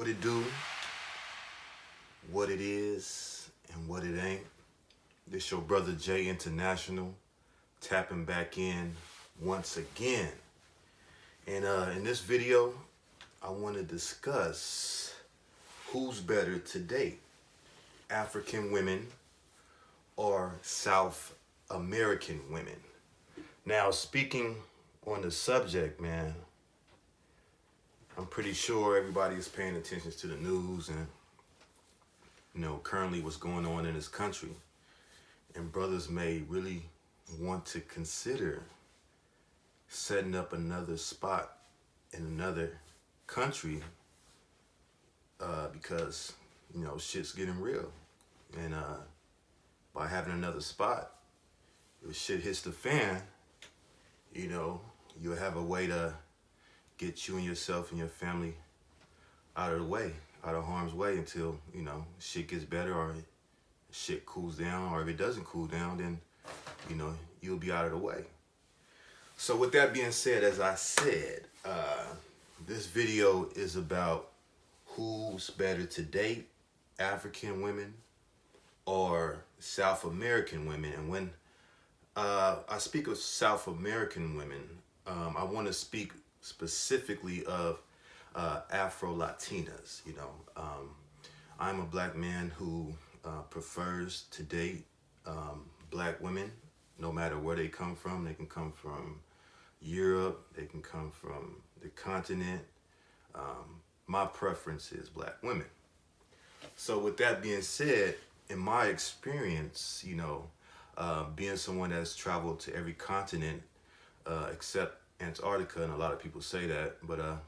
What it do, what it is, and what it ain't. This your brother Jay International, tapping back in once again. And in this video, I want to discuss who's better to date, African women or South American women. Now, speaking on the subject, man, I'm pretty sure everybody is paying attention to the news and, currently what's going on in this country. And brothers may really want to consider setting up another spot in another country because, shit's getting real. And by having another spot, if shit hits the fan, you'll have a way to get you and yourself and your family out of the way, out of harm's way until, shit gets better or shit cools down, or if it doesn't cool down, then, you'll be out of the way. So with that being said, as I said, this video is about who's better to date, African women or South American women. And when I speak of South American women, I want to speak specifically of Afro-Latinas. I'm a black man who prefers to date black women, no matter where they come from. They can come from Europe, they can come from the continent. My preference is black women. So with that being said, in my experience, being someone that's traveled to every continent except Antarctica, and a lot of people say that, but I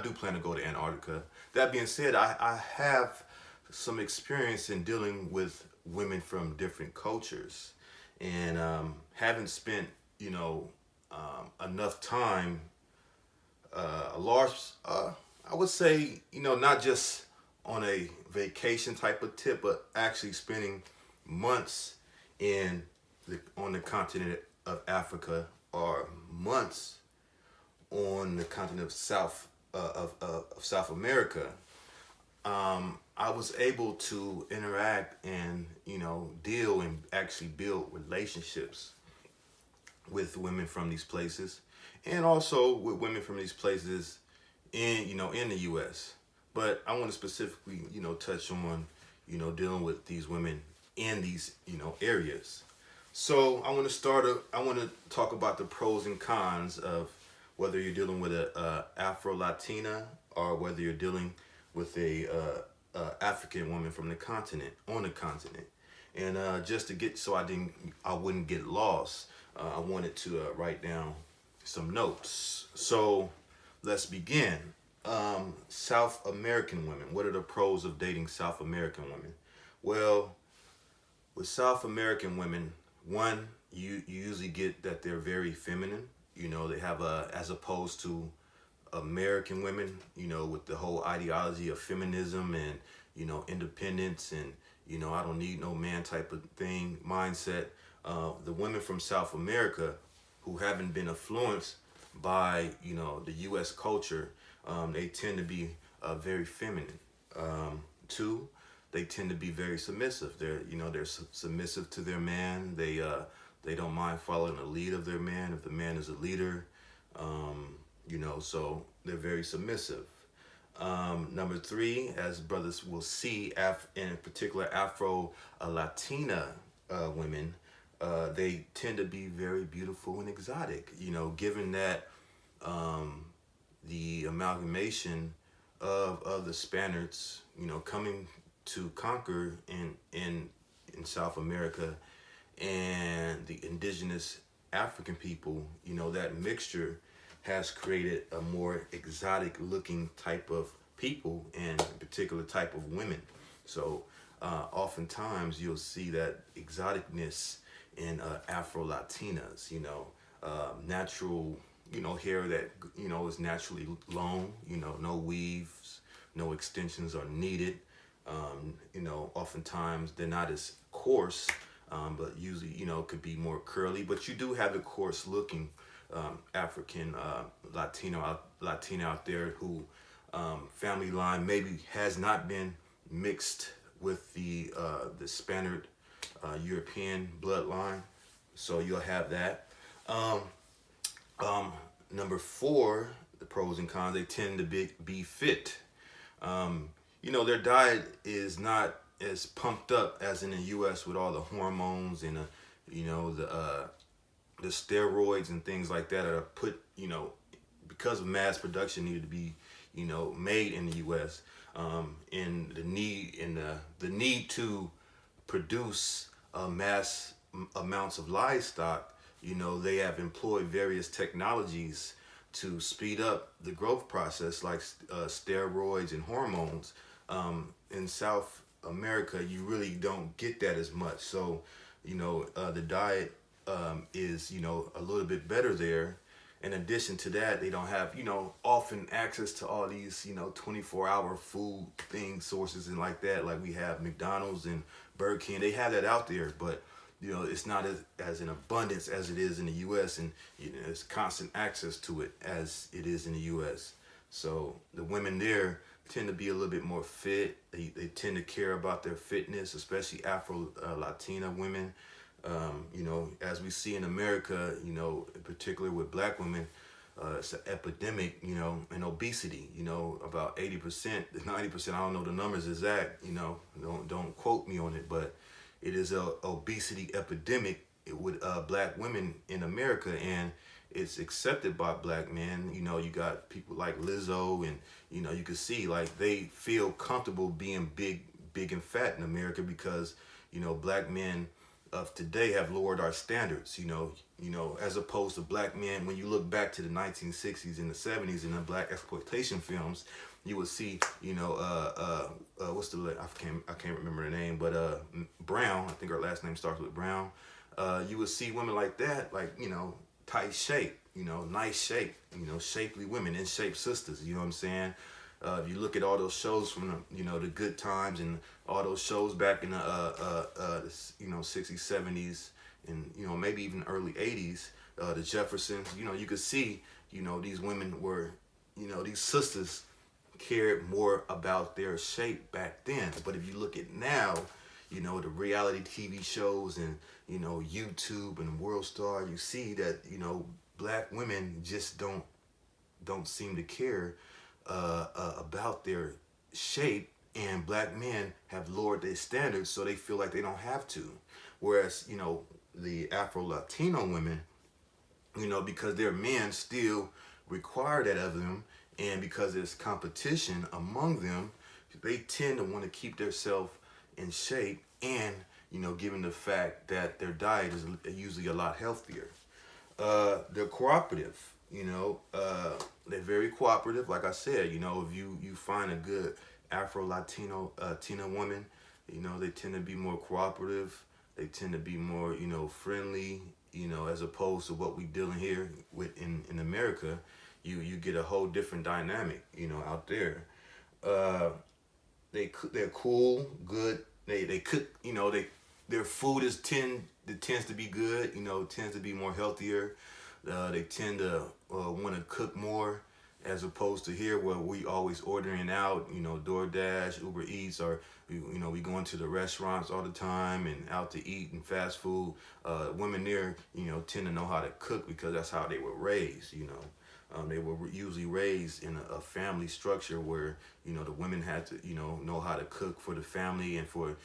do plan to go to Antarctica. That being said, I have some experience in dealing with women from different cultures, and having spent enough time, a large, I would say, not just on a vacation type of tip, but actually spending months on the continent of Africa, or months on the continent of South America. I was able to interact and deal and actually build relationships with women from these places, and also with women from these places in the U.S. But I want to specifically touch on dealing with these women in these areas. So I want to talk about the pros and cons of whether you're dealing with a Afro-Latina or whether you're dealing with a African woman from the continent, on the continent. And just to get, so I wouldn't get lost, I wanted to write down some notes. So let's begin. South American women. What are the pros of dating South American women? Well, with South American women, one, you usually get that they're very feminine. They have as opposed to American women, with the whole ideology of feminism and, independence and, I don't need no man type of thing, mindset. The women from South America who haven't been influenced by, the U.S. culture, they tend to be very feminine. Two, they tend to be very submissive. They're submissive to their man. They don't mind following the lead of their man if the man is a leader. So they're very submissive. Number three, as brothers will see, in particular Afro-Latina women, they tend to be very beautiful and exotic. Given that the amalgamation of the Spaniards, coming to conquer in South America, and the indigenous African people, that mixture has created a more exotic looking type of people and a particular type of women. So oftentimes you'll see that exoticness in Afro-Latinas, natural, hair that, is naturally long, no weaves, no extensions are needed. Oftentimes they're not as coarse, but usually, could be more curly, but you do have the coarse looking African Latina out there who family line maybe has not been mixed with the Spaniard European bloodline. So you'll have that. Um, Number four, the pros and cons. They tend to be fit. Um, their diet is not as pumped up as in the U.S. with all the hormones and the steroids and things like that are put, because of mass production needed to be, made in the U.S. And the need to produce mass amounts of livestock, they have employed various technologies to speed up the growth process, like steroids and hormones. In South America, you really don't get that as much. So, the diet is, a little bit better there. In addition to that, they don't have, often access to all these, 24-hour food thing sources and like that. Like we have McDonald's and Burger King. They have that out there, but it's not as in abundance as it is in the U.S. and it's constant access to it as it is in the U.S. So the women there tend to be a little bit more fit. They tend to care about their fitness, especially Afro-Latina women. As we see in America, in particular with black women, it's an epidemic, in obesity. About 80%, 90%. I don't know the numbers exact. Don't quote me on it, but it is a obesity epidemic with black women in America, and it's accepted by black men. You got people like Lizzo, and you can see like they feel comfortable being big and fat in America because black men of today have lowered our standards. As opposed to black men, when you look back to the 1960s and the 70s in the black exploitation films, you would see, what's I can't remember the name, but Brown, I think her last name starts with Brown. You would see women like that, like, tight shape, nice shape, shapely women, in shape sisters, you know what I'm saying? If you look at all those shows from the Good Times and all those shows back in the 60s, 70s, and maybe even early 80s, the Jeffersons, you could see these women were, these sisters cared more about their shape back then. But if you look at now, the reality TV shows and YouTube and World Star, you see that black women just don't seem to care about their shape, and black men have lowered their standards, so they feel like they don't have to. Whereas the Afro-Latino women, because their men still require that of them, and because there's competition among them, they tend to want to keep themselves in shape, and given the fact that their diet is usually a lot healthier. They're cooperative. They're very cooperative. Like I said, if you find a good Afro-Latino Tina woman, they tend to be more cooperative. They tend to be more, friendly, as opposed to what we dealing here with in America. You get a whole different dynamic, out there. They're cool, good. They cook, their food tends to be good, tends to be more healthier. They tend to want to cook more, as opposed to here where we always ordering out, DoorDash, Uber Eats, or we going to the restaurants all the time and out to eat and fast food. Women there, tend to know how to cook because that's how they were raised. They were usually raised in a family structure where the women had to know how to cook for the family and for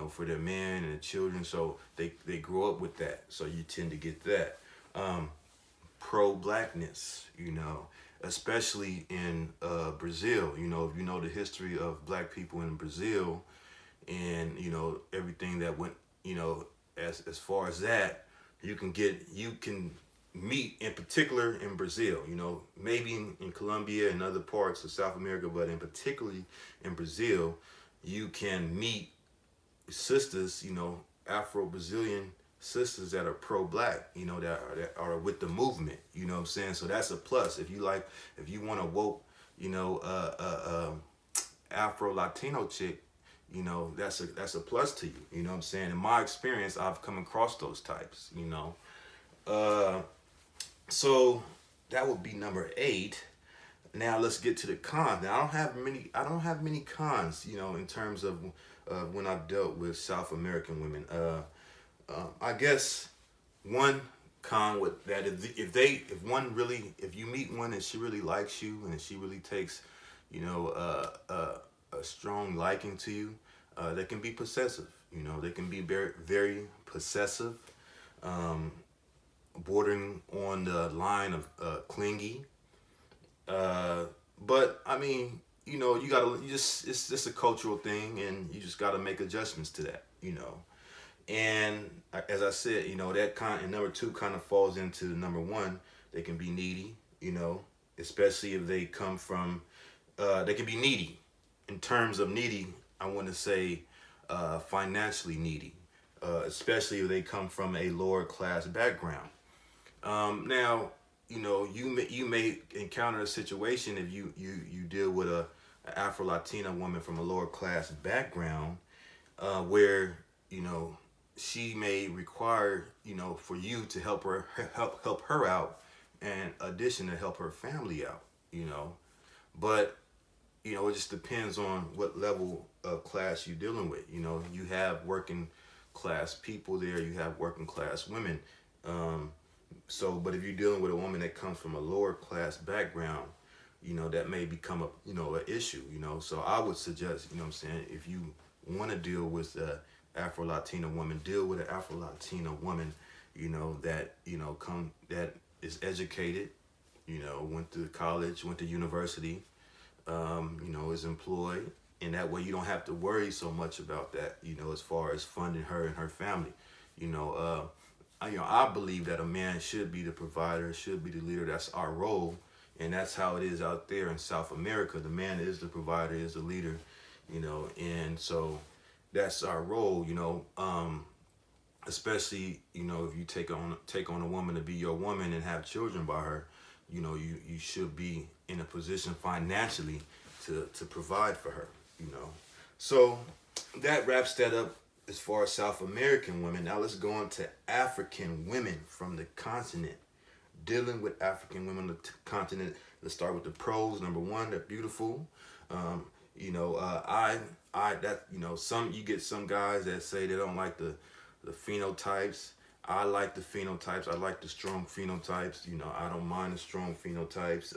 for their men and the children. So they grow up with that. So you tend to get that. Pro-blackness, especially in Brazil. If you know the history of black people in Brazil, and everything that went, as far as that, you can meet, in particular in Brazil, maybe in Colombia and other parts of South America, but in particularly in Brazil, you can meet sisters, Afro-Brazilian sisters that are pro-black, that are with the movement, you know what I'm saying? So that's a plus. If you want to woke, Afro-Latino chick, that's a plus to you, you know what I'm saying? In my experience, I've come across those types, So that would be number 8. now let's get to the cons. Now I don't have many cons, in terms of when I've dealt with South American women. I guess one con with that, if you meet one and she really likes you and she really takes, a strong liking to you, they can be possessive. They can be very, very possessive, um, bordering on the line of clingy. Uh, but I mean, it's just a cultural thing, and you just gotta make adjustments to that. And as I said, that and number two kind of falls into number one. They can be needy, especially if they come from. They can be needy. In terms of needy, I want to say financially needy, especially if they come from a lower class background. Now, you may encounter a situation if you deal with a Afro-Latina woman from a lower class background, where you know she may require for you to help her out, in addition to help her family out. But it just depends on what level of class you're dealing with. You have working class people there, you have working class women. But if you're dealing with a woman that comes from a lower class background, that may become an issue. So I would suggest, what I'm saying, if you want to deal with Afro-Latina woman, deal with an Afro-Latina woman, that is educated, went to college, went to university, is employed, and that way you don't have to worry so much about that, as far as funding her and her family. I believe that a man should be the provider, should be the leader. That's our role, and that's how it is out there in South America. The man is the provider, is the leader, and so that's our role. Especially if you take on a woman to be your woman and have children by her, you should be in a position financially to provide for her. So that wraps that up as far as South American women. Now let's go on to African women from the continent. Dealing with African women on the continent. Let's start with the pros. Number one, they're beautiful. Some you get some guys that say they don't like the phenotypes. I like the phenotypes. I like the strong phenotypes. I don't mind the strong phenotypes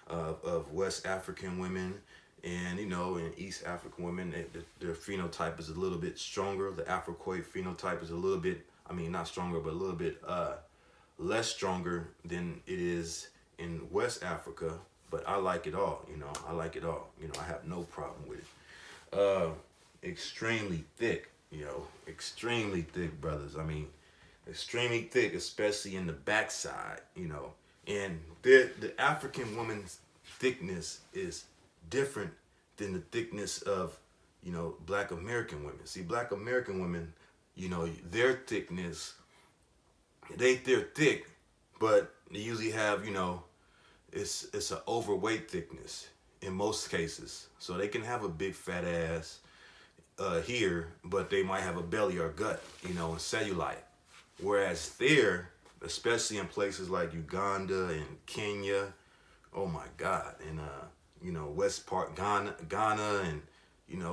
of West African women. And in East African women, their phenotype is a little bit stronger. The Afroquoid phenotype is a little bit, not stronger, but a little bit less stronger than it is in West Africa. But I like it all. I like it all. I have no problem with it. Extremely thick. Extremely thick brothers. Extremely thick, especially in the backside. And the African woman's thickness is different than the thickness of Black American women. See, Black American women, their thickness, they're thick, but they usually have it's an overweight thickness in most cases. So they can have a big fat ass here, but they might have a belly or gut, and cellulite. Whereas there, especially in places like Uganda and Kenya, oh my God, and West Part Ghana, and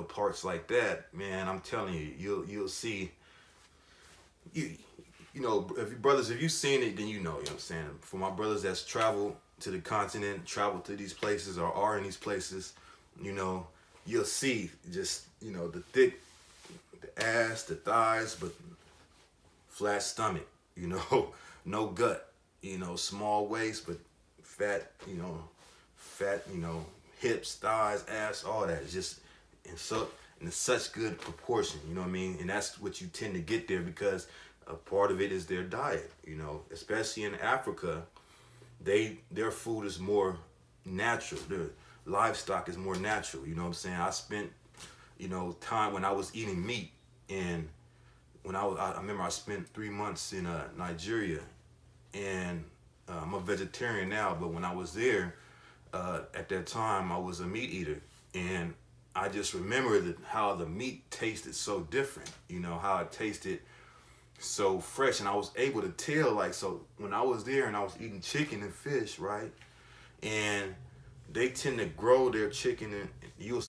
parts like that, man, I'm telling you, you'll see. If you've seen it, then you know what I'm saying. For my brothers that's traveled to the continent, traveled to these places, or are in these places, you'll see just the thick, the ass, the thighs, but flat stomach, no gut, small waist, but fat, hips, thighs, ass, all that. It's just in such good proportion, you know what I mean? And that's what you tend to get there, because a part of it is their diet, especially in Africa. Their food is more natural. Their livestock is more natural. You know what I'm saying? I spent, time when I was eating meat, and I remember I spent 3 months in Nigeria, and I'm a vegetarian now, but when I was there, at that time I was a meat eater, and I just remember how the meat tasted so different, how it tasted so fresh, and I was able to tell, so when I was there and I was eating chicken and fish, right, and they tend to grow their chicken, and you'll